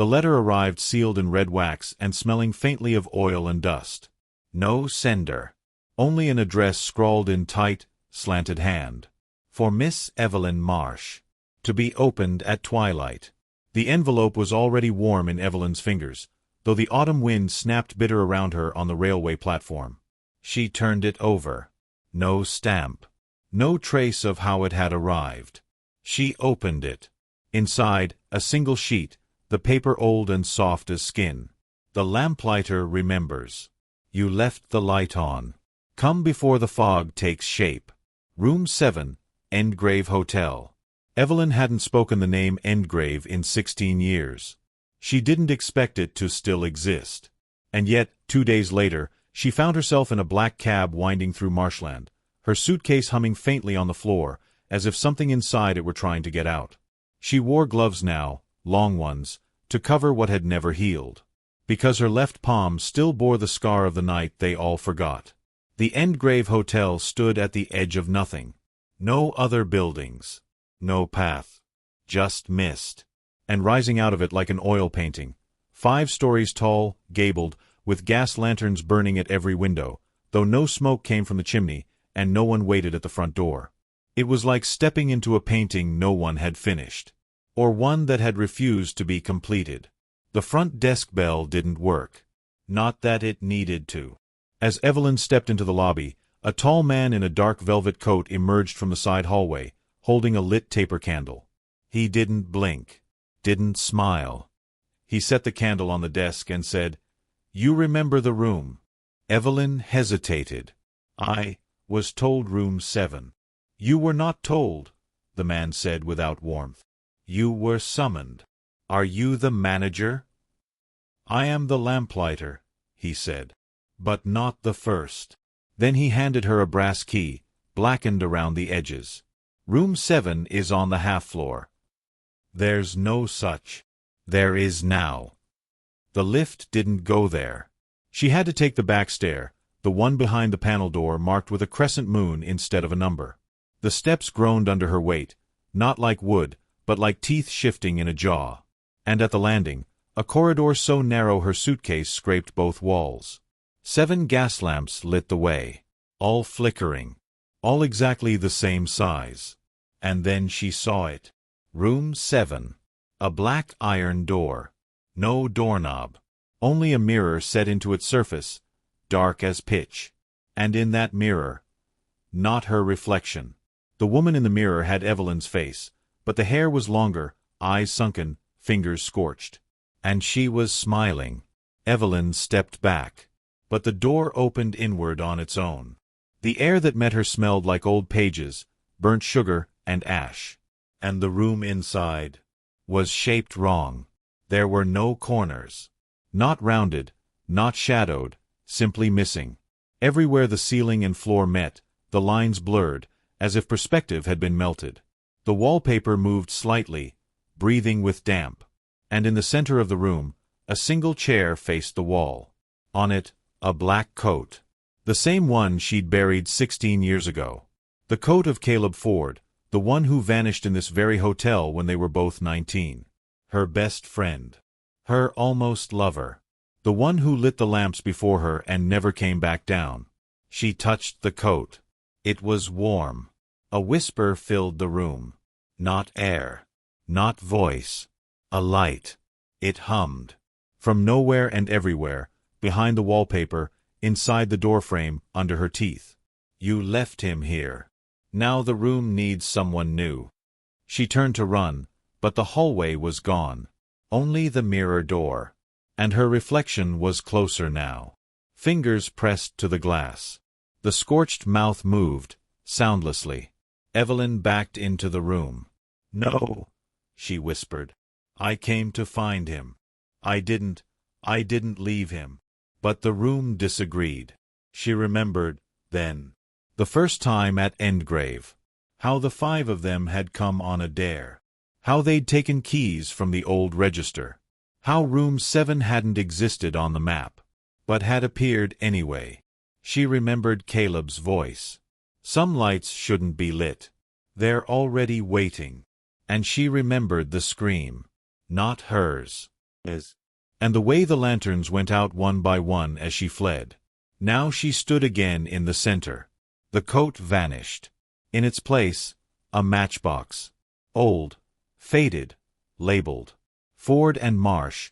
The letter arrived sealed in red wax and smelling faintly of oil and dust. No sender. Only an address scrawled in tight, slanted hand. For Miss Evelyn Marsh. To be opened at twilight. The envelope was already warm in Evelyn's fingers, though the autumn wind snapped bitter around her on the railway platform. She turned it over. No stamp. No trace of how it had arrived. She opened it. Inside, a single sheet, the paper old and soft as skin. The lamplighter remembers. You left the light on. Come before the fog takes shape. Room 7, Endgrave Hotel. Evelyn hadn't spoken the name Endgrave in 16 years. She didn't expect it to still exist. And yet, 2 days later, she found herself in a black cab winding through marshland, her suitcase humming faintly on the floor, as if something inside it were trying to get out. She wore gloves now, long ones, to cover what had never healed. Because her left palm still bore the scar of the night they all forgot. The Endgrave Hotel stood at the edge of nothing. No other buildings. No path. Just mist. And rising out of it like an oil painting, 5 stories tall, gabled, with gas lanterns burning at every window, though no smoke came from the chimney, and no one waited at the front door. It was like stepping into a painting no one had finished, or one that had refused to be completed. The front desk bell didn't work. Not that it needed to. As Evelyn stepped into the lobby, a tall man in a dark velvet coat emerged from the side hallway, holding a lit taper candle. He didn't blink. Didn't smile. He set the candle on the desk and said, "You remember the room?" Evelyn hesitated. "I was told room 7. "You were not told," the man said without warmth. "You were summoned. Are you the manager?" "I am the lamplighter," he said. "But not the first." Then he handed her a brass key, blackened around the edges. "Room 7 is on the half floor." "There's no such." "There is now." The lift didn't go there. She had to take the back stair, the one behind the panel door marked with a crescent moon instead of a number. The steps groaned under her weight, not like wood, but like teeth shifting in a jaw. And at the landing, a corridor so narrow her suitcase scraped both walls. 7 gas lamps lit the way, all flickering, all exactly the same size. And then she saw it. Room 7. A black iron door. No doorknob. Only a mirror set into its surface, dark as pitch. And in that mirror, not her reflection. The woman in the mirror had Evelyn's face, but the hair was longer, eyes sunken, fingers scorched. And she was smiling. Evelyn stepped back. But the door opened inward on its own. The air that met her smelled like old pages, burnt sugar, and ash. And the room inside was shaped wrong. There were no corners. Not rounded, not shadowed, simply missing. Everywhere the ceiling and floor met, the lines blurred, as if perspective had been melted. The wallpaper moved slightly, breathing with damp. And in the center of the room, a single chair faced the wall. On it, a black coat. The same one she'd buried 16 years ago. The coat of Caleb Ford, the one who vanished in this very hotel when they were both 19. Her best friend. Her almost lover. The one who lit the lamps before her and never came back down. She touched the coat. It was warm. A whisper filled the room. Not air. Not voice. A light. It hummed. From nowhere and everywhere, behind the wallpaper, inside the doorframe, under her teeth. You left him here. Now the room needs someone new. She turned to run, but the hallway was gone. Only the mirror door. And her reflection was closer now. Fingers pressed to the glass. The scorched mouth moved, soundlessly. Evelyn backed into the room. "No," she whispered. "I came to find him. I didn't leave him." But the room disagreed. She remembered, then, the first time at Endgrave. How the 5 of them had come on a dare. How they'd taken keys from the old register. How room 7 hadn't existed on the map, but had appeared anyway. She remembered Caleb's voice. "Some lights shouldn't be lit. They're already waiting." And she remembered the scream. Not hers. And the way the lanterns went out one by one as she fled. Now she stood again in the center. The coat vanished. In its place, a matchbox. Old, faded, labeled. Ford and Marsh,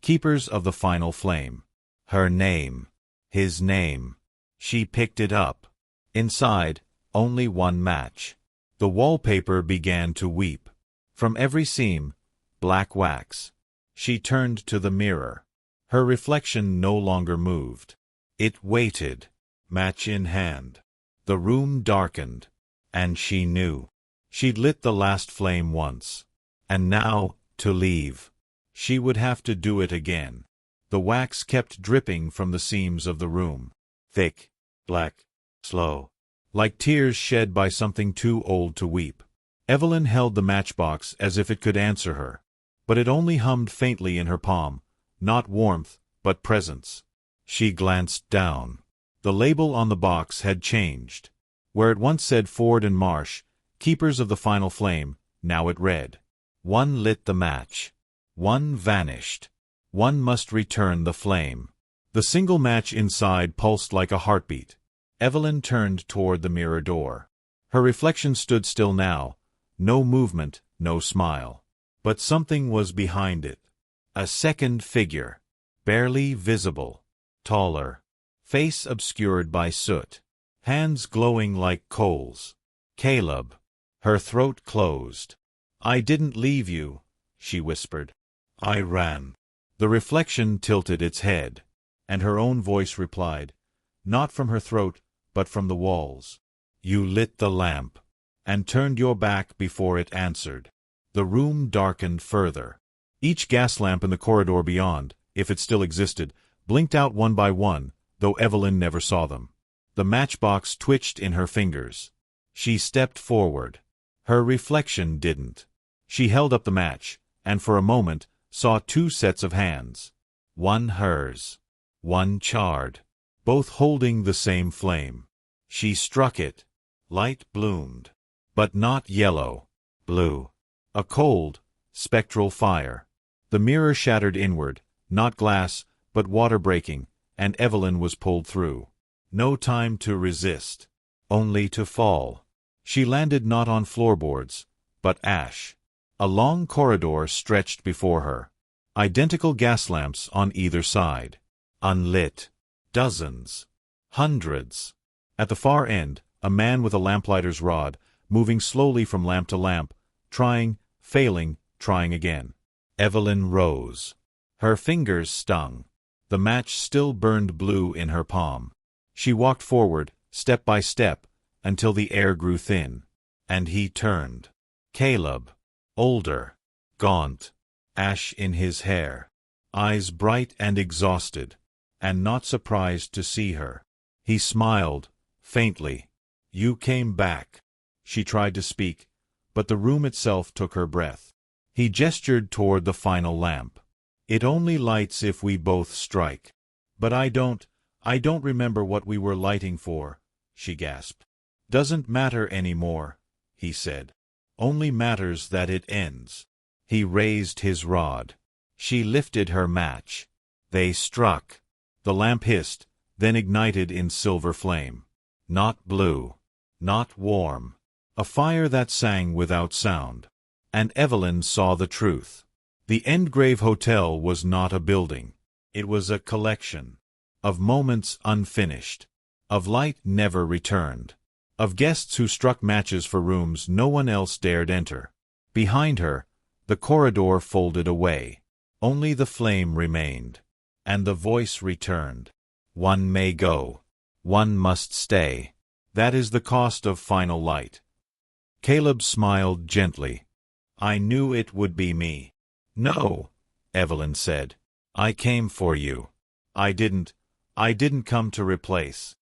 keepers of the final flame. Her name. His name. She picked it up. Inside, only one match. The wallpaper began to weep. From every seam, black wax. She turned to the mirror. Her reflection no longer moved. It waited, match in hand. The room darkened, and she knew. She'd lit the last flame once. And now, to leave. She would have to do it again. The wax kept dripping from the seams of the room. Thick, black, slow. Like tears shed by something too old to weep. Evelyn held the matchbox as if it could answer her. But it only hummed faintly in her palm, not warmth, but presence. She glanced down. The label on the box had changed. Where it once said Ford and Marsh, keepers of the final flame, now it read. One lit the match. One vanished. One must return the flame. The single match inside pulsed like a heartbeat. Evelyn turned toward the mirror door. Her reflection stood still now. No movement, no smile. But something was behind it. A second figure. Barely visible. Taller. Face obscured by soot. Hands glowing like coals. Caleb. Her throat closed. I didn't leave you, she whispered. I ran. The reflection tilted its head. And her own voice replied, not from her throat, but from the walls. You lit the lamp. And turned your back before it answered. The room darkened further. Each gas lamp in the corridor beyond, if it still existed, blinked out one by one, though Evelyn never saw them. The matchbox twitched in her fingers. She stepped forward. Her reflection didn't. She held up the match, and for a moment saw two sets of hands. One hers. One charred. Both holding the same flame. She struck it. Light bloomed. But not yellow. Blue. A cold, spectral fire. The mirror shattered inward, not glass, but water breaking, and Evelyn was pulled through. No time to resist. Only to fall. She landed not on floorboards, but ash. A long corridor stretched before her. Identical gas lamps on either side. Unlit. Dozens. Hundreds. At the far end, a man with a lamplighter's rod, moving slowly from lamp to lamp, trying, failing, trying again. Evelyn rose. Her fingers stung. The match still burned blue in her palm. She walked forward, step by step, until the air grew thin. And he turned. Caleb. Older. Gaunt. Ash in his hair. Eyes bright and exhausted. And not surprised to see her. He smiled, faintly. You came back. She tried to speak, but the room itself took her breath. He gestured toward the final lamp. It only lights if we both strike. But I don't remember what we were lighting for, she gasped. Doesn't matter anymore, he said. Only matters that it ends. He raised his rod. She lifted her match. They struck. The lamp hissed, then ignited in silver flame. Not blue. Not warm. A fire that sang without sound. And Evelyn saw the truth. The Endgrave Hotel was not a building. It was a collection. Of moments unfinished. Of light never returned. Of guests who struck matches for rooms no one else dared enter. Behind her, the corridor folded away. Only the flame remained. And the voice returned. One may go. One must stay. That is the cost of final light. Caleb smiled gently. I knew it would be me. No, Evelyn said. I came for you. I didn't come to replace.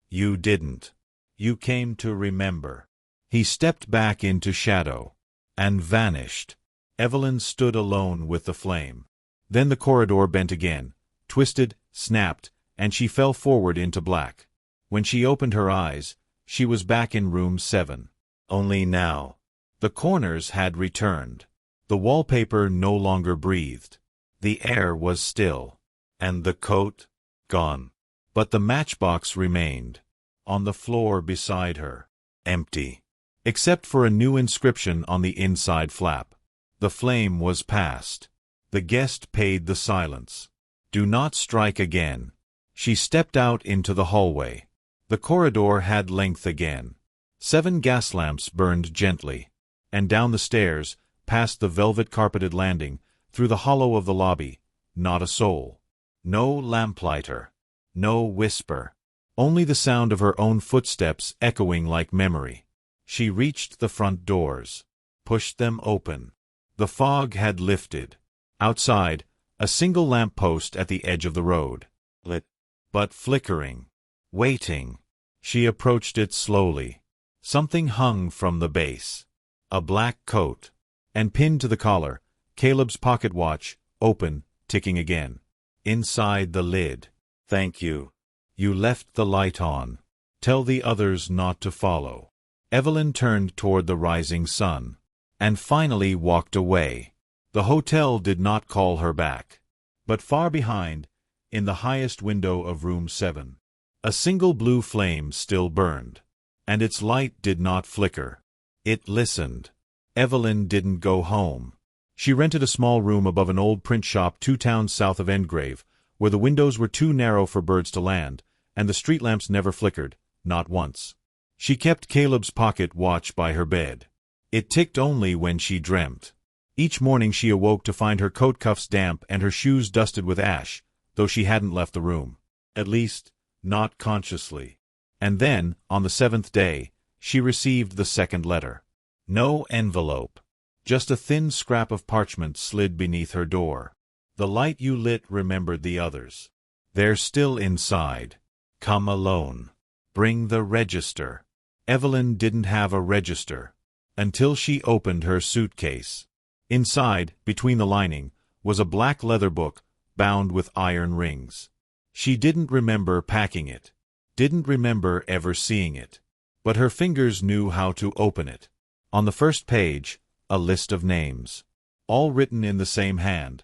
You didn't. You came to remember. He stepped back into shadow. And vanished. Evelyn stood alone with the flame. Then the corridor bent again, twisted, snapped, and she fell forward into black. When she opened her eyes, she was back in room 7. Only now. The corners had returned. The wallpaper no longer breathed. The air was still, and the coat gone. But the matchbox remained, on the floor beside her, empty, except for a new inscription on the inside flap. The flame was past. The guest paid the silence. Do not strike again. She stepped out into the hallway. The corridor had length again. 7 gas lamps burned gently. And down the stairs, past the velvet-carpeted landing, through the hollow of the lobby, not a soul. No lamplighter. No whisper. Only the sound of her own footsteps echoing like memory. She reached the front doors. Pushed them open. The fog had lifted. Outside, a single lamp post at the edge of the road. Lit, but flickering. Waiting. She approached it slowly. Something hung from the base. A black coat. And pinned to the collar, Caleb's pocket watch, open, ticking again. Inside the lid. Thank you. You left the light on. Tell the others not to follow. Evelyn turned toward the rising sun. And finally walked away. The hotel did not call her back. But far behind, in the highest window of room 7, a single blue flame still burned. And its light did not flicker. It listened. Evelyn didn't go home. She rented a small room above an old print shop 2 towns south of Endgrave, where the windows were too narrow for birds to land, and the street lamps never flickered, not once. She kept Caleb's pocket watch by her bed. It ticked only when she dreamt. Each morning she awoke to find her coat cuffs damp and her shoes dusted with ash, though she hadn't left the room. At least, not consciously. And then, on the 7th day, she received the second letter. No envelope. Just a thin scrap of parchment slid beneath her door. The light you lit remembered the others. They're still inside. Come alone. Bring the register. Evelyn didn't have a register. Until she opened her suitcase. Inside, between the lining, was a black leather book, bound with iron rings. She didn't remember packing it. Didn't remember ever seeing it. But her fingers knew how to open it. On the first page, a list of names. All written in the same hand.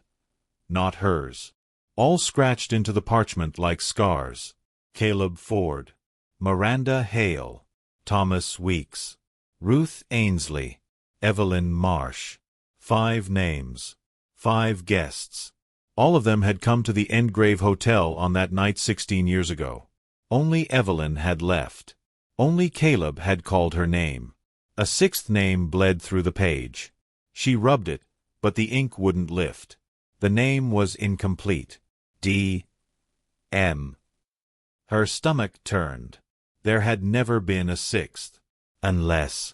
Not hers. All scratched into the parchment like scars. Caleb Ford. Miranda Hale. Thomas Weeks. Ruth Ainsley. Evelyn Marsh. 5 names. 5 guests. All of them had come to the Endgrave Hotel on that night 16 years ago. Only Evelyn had left. Only Caleb had called her name. A 6th name bled through the page. She rubbed it, but the ink wouldn't lift. The name was incomplete. D.M. Her stomach turned. There had never been a 6th. Unless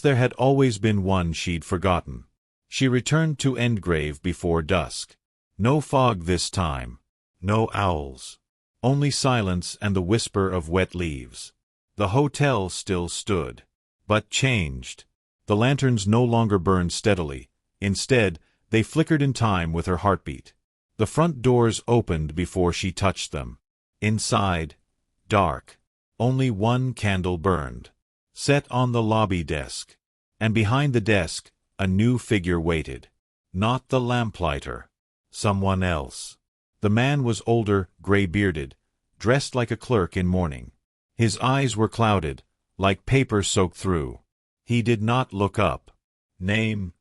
there had always been one she'd forgotten. She returned to Endgrave before dusk. No fog this time. No owls. Only silence and the whisper of wet leaves. The hotel still stood. But changed. The lanterns no longer burned steadily. Instead, they flickered in time with her heartbeat. The front doors opened before she touched them. Inside, dark. Only one candle burned. Set on the lobby desk. And behind the desk, a new figure waited. Not the lamplighter. Someone else. The man was older, gray-bearded, dressed like a clerk in mourning. His eyes were clouded, like paper soaked through. He did not look up. Name?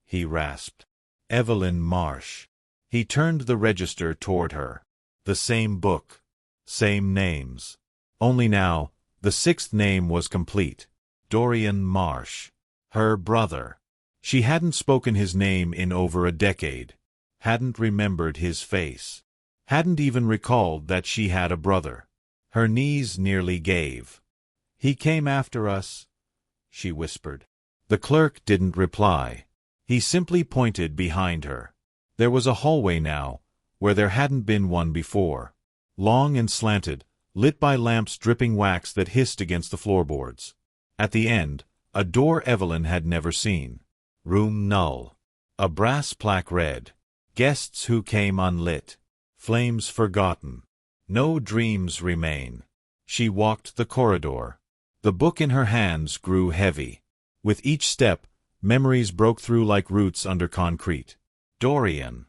He rasped. Evelyn Marsh. He turned the register toward her. The same book. Same names. Only now, the 6th name was complete. Dorian Marsh. Her brother. She hadn't spoken his name in over a decade. Hadn't remembered his face. Hadn't even recalled that she had a brother. Her knees nearly gave. He came after us, she whispered. The clerk didn't reply. He simply pointed behind her. There was a hallway now, where there hadn't been one before. Long and slanted, lit by lamps dripping wax that hissed against the floorboards. At the end, a door Evelyn had never seen. Room null. A brass plaque read, "Guests who came unlit. Flames forgotten. No dreams remain." She walked the corridor. The book in her hands grew heavy. With each step, memories broke through like roots under concrete. Dorian.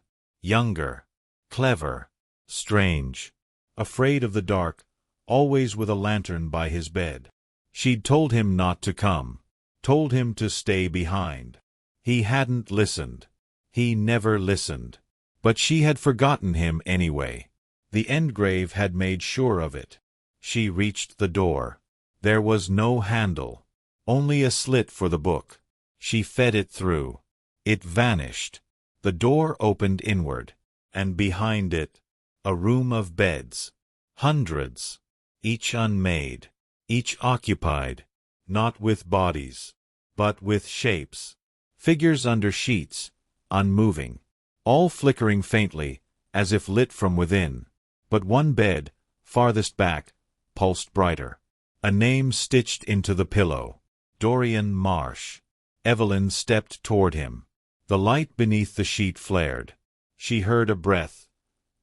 Younger. Clever. Strange. Afraid of the dark, always with a lantern by his bed. She'd told him not to come. Told him to stay behind. He hadn't listened. He never listened. But she had forgotten him anyway. The Endgrave had made sure of it. She reached the door. There was no handle. Only a slit for the book. She fed it through. It vanished. The door opened inward. And behind it, a room of beds. Hundreds. Each unmade. Each occupied. Not with bodies. But with shapes. Figures under sheets. Unmoving. All flickering faintly, as if lit from within. But one bed, farthest back, pulsed brighter. A name stitched into the pillow. Dorian Marsh. Evelyn stepped toward him. The light beneath the sheet flared. She heard a breath.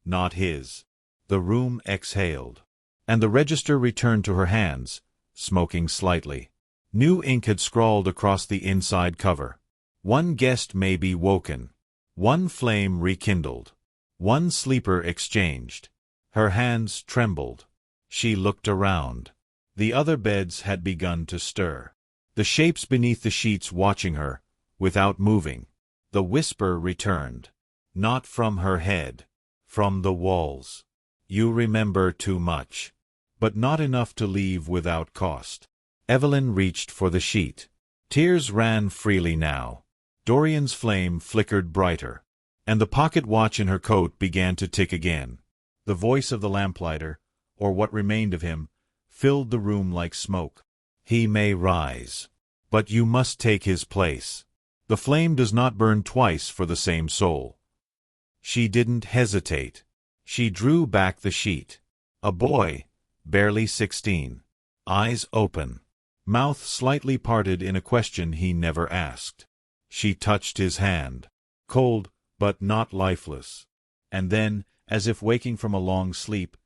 Not his. The room exhaled. And the register returned to her hands, smoking slightly. New ink had scrawled across the inside cover. One guest may be woken. One flame rekindled. One sleeper exchanged. Her hands trembled. She looked around. The other beds had begun to stir. The shapes beneath the sheets watching her, without moving. The whisper returned. Not from her head. From the walls. You remember too much. But not enough to leave without cost. Evelyn reached for the sheet. Tears ran freely now. Dorian's flame flickered brighter. And the pocket watch in her coat began to tick again. The voice of the lamplighter, or what remained of him, filled the room like smoke. He may rise. But you must take his place. The flame does not burn twice for the same soul. She didn't hesitate. She drew back the sheet. A boy, barely 16. Eyes open. Mouth slightly parted in a question he never asked. She touched his hand. Cold, but not lifeless. And then, as if waking from a long sleep,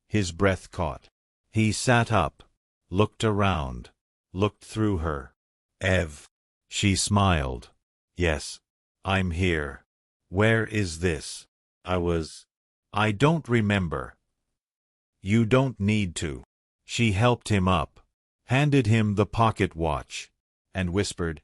his breath caught. He sat up, looked around, looked through her. Ev. She smiled. Yes, I'm here. Where is this? I don't remember. You don't need to. She helped him up, handed him the pocket watch, and whispered,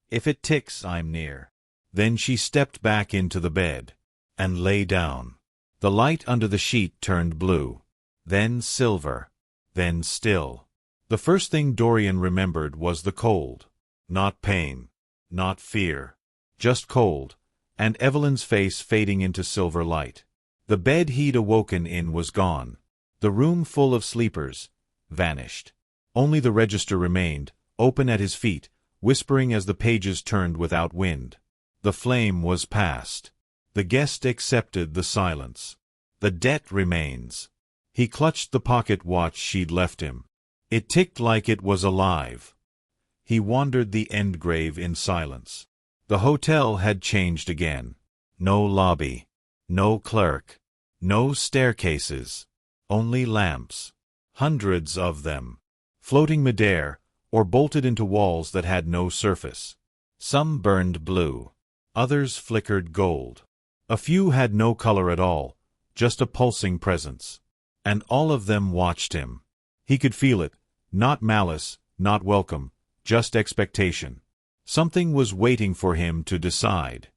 If it ticks, I'm near. Then she stepped back into the bed, and lay down. The light under the sheet turned blue, then silver, then still. The first thing Dorian remembered was the cold. Not pain, not fear, just cold, and Evelyn's face fading into silver light. The bed he'd awoken in was gone. The room full of sleepers vanished. Only the register remained, open at his feet, whispering as the pages turned without wind. The flame was past. The guest accepted the silence. The debt remains. He clutched the pocket watch she'd left him. It ticked like it was alive. He wandered the Endgrave in silence. The hotel had changed again. No lobby. No clerk. No staircases. Only lamps. Hundreds of them. Floating midair, or bolted into walls that had no surface. Some burned blue. Others flickered gold. A few had no color at all, just a pulsing presence. And all of them watched him. He could feel it, not malice, not welcome, just expectation. Something was waiting for him to decide.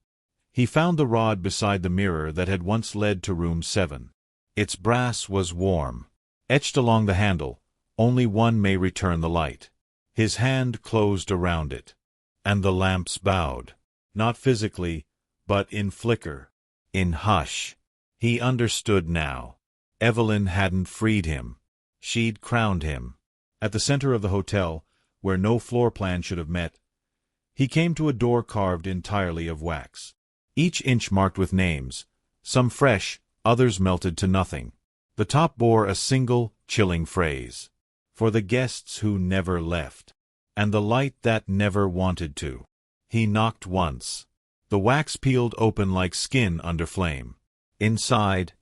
He found the rod beside the mirror that had once led to room 7. Its brass was warm. Etched along the handle, only one may return the light. His hand closed around it. And the lamps bowed. Not physically, but in flicker. In hush. He understood now. Evelyn hadn't freed him. She'd crowned him. At the center of the hotel, where no floor plan should have met, he came to a door carved entirely of wax. Each inch marked with names, some fresh, others melted to nothing. The top bore a single, chilling phrase. For the guests who never left. And the light that never wanted to. He knocked once. The wax peeled open like skin under flame. Inside,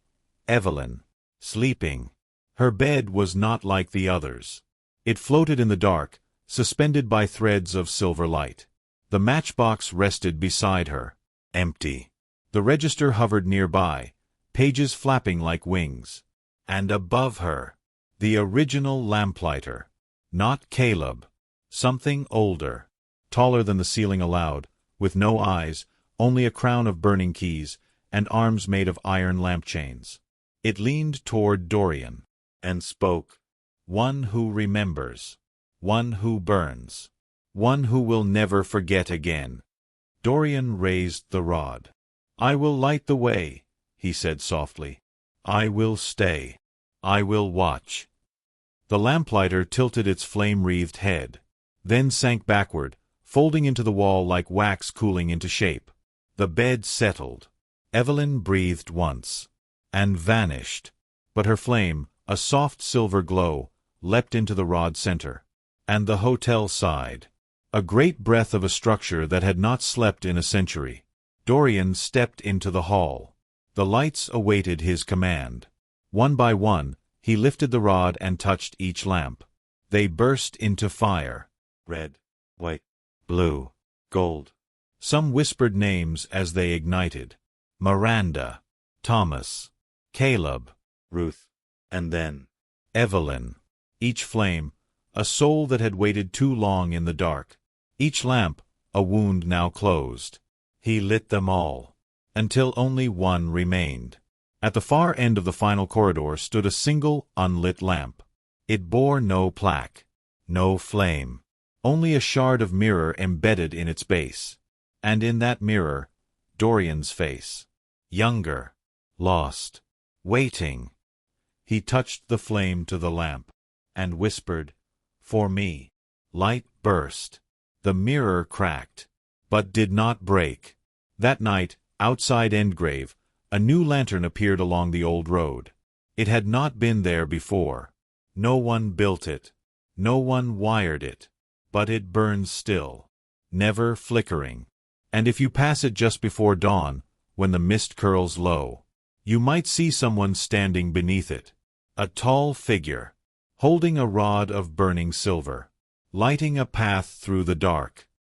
Evelyn. Sleeping. Her bed was not like the others. It floated in the dark, suspended by threads of silver light. The matchbox rested beside her. Empty. The register hovered nearby, pages flapping like wings. And above her, the original lamplighter. Not Caleb. Something older. Taller than the ceiling allowed, with no eyes, only a crown of burning keys, and arms made of iron lamp chains. It leaned toward Dorian, and spoke. One who remembers. One who burns. One who will never forget again. Dorian raised the rod. I will light the way, he said softly. I will stay. I will watch. The lamplighter tilted its flame-wreathed head, then sank backward, folding into the wall like wax cooling into shape. The bed settled. Evelyn breathed once, and vanished. But her flame, a soft silver glow, leapt into the rod center. And the hotel sighed. A great breath of a structure that had not slept in a century. Dorian stepped into the hall. The lights awaited his command. One by one, he lifted the rod and touched each lamp. They burst into fire. Red, white, blue, gold. Some whispered names as they ignited. Miranda, Thomas, Caleb, Ruth, and then Evelyn. Each flame, a soul that had waited too long in the dark. Each lamp, a wound now closed. He lit them all, until only one remained. At the far end of the final corridor stood a single, unlit lamp. It bore no plaque, no flame, only a shard of mirror embedded in its base. And in that mirror, Dorian's face. Younger, lost, waiting. He touched the flame to the lamp, and whispered, For me. Light burst. The mirror cracked, but did not break. That night, outside Endgrave, a new lantern appeared along the old road. It had not been there before. No one built it. No one wired it. But it burns still, never flickering. And if you pass it just before dawn, when the mist curls low, you might see someone standing beneath it. A tall figure, holding a rod of burning silver, lighting a path through the dark.